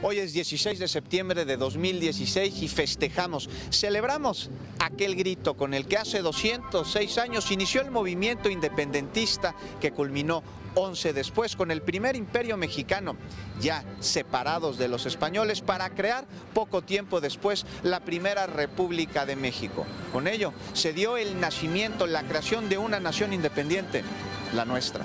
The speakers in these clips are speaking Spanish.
Hoy es 16 de septiembre de 2016 y festejamos, celebramos aquel grito con el que hace 206 años inició el movimiento independentista que culminó 11 después con el primer imperio mexicano, ya separados de los españoles, para crear poco tiempo después la primera República de México. Con ello se dio el nacimiento, la creación de una nación independiente, la nuestra.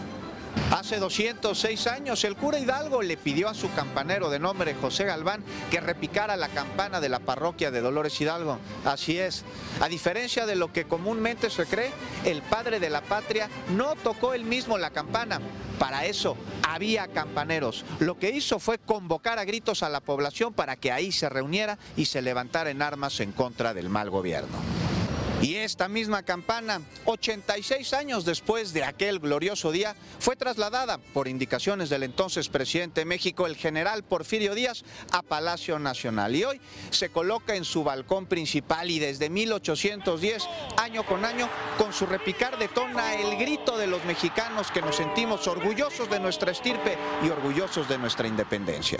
Hace 206 años el cura Hidalgo le pidió a su campanero de nombre José Galván que repicara la campana de la parroquia de Dolores Hidalgo. Así es, a diferencia de lo que comúnmente se cree, el padre de la patria no tocó él mismo la campana. Para eso había campaneros. Lo que hizo fue convocar a gritos a la población para que ahí se reuniera y se levantara en armas en contra del mal gobierno. Y esta misma campana, 86 años después de aquel glorioso día, fue trasladada por indicaciones del entonces presidente de México, el general Porfirio Díaz, a Palacio Nacional. Y hoy se coloca en su balcón principal y desde 1810, año con año, con su repicar detona el grito de los mexicanos que nos sentimos orgullosos de nuestra estirpe y orgullosos de nuestra independencia.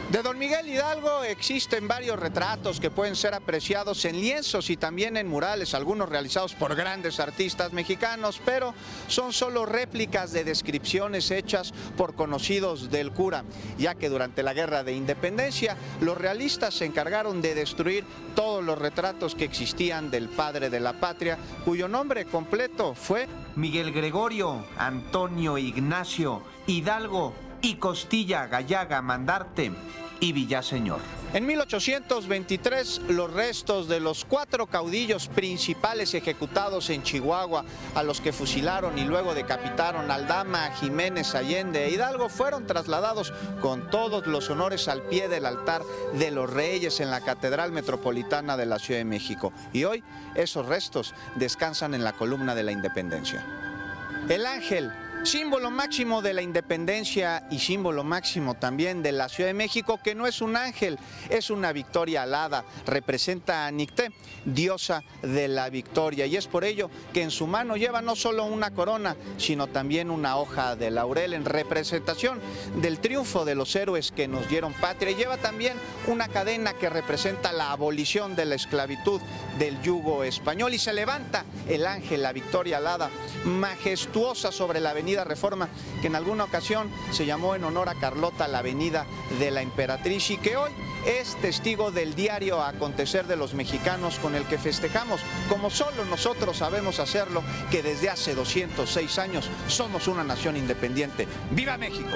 De don Miguel Hidalgo existen varios retratos que pueden ser apreciados en lienzos y también en murales, algunos realizados por grandes artistas mexicanos, pero son solo réplicas de descripciones hechas por conocidos del cura, ya que durante la Guerra de Independencia los realistas se encargaron de destruir todos los retratos que existían del padre de la patria, cuyo nombre completo fue Miguel Gregorio Antonio Ignacio Hidalgo y Costilla Gallaga Mandarte y Villaseñor. En 1823, los restos de los 4 caudillos principales ejecutados en Chihuahua, a los que fusilaron y luego decapitaron Aldama, Jiménez, Allende e Hidalgo, fueron trasladados con todos los honores al pie del altar de los Reyes en la Catedral Metropolitana de la Ciudad de México. Y hoy esos restos descansan en la columna de la Independencia. El ángel, símbolo máximo de la independencia y símbolo máximo también de la Ciudad de México, que no es un ángel, es una victoria alada, representa a Nicté, diosa de la victoria, y es por ello que en su mano lleva no solo una corona, sino también una hoja de laurel en representación del triunfo de los héroes que nos dieron patria, y lleva también una cadena que representa la abolición de la esclavitud del yugo español, y se levanta el ángel, la victoria alada, majestuosa sobre la avenida Reforma, que en alguna ocasión se llamó en honor a Carlota la Avenida de la Emperatriz, y que hoy es testigo del diario acontecer de los mexicanos, con el que festejamos, como solo nosotros sabemos hacerlo, que desde hace 206 años somos una nación independiente. ¡Viva México!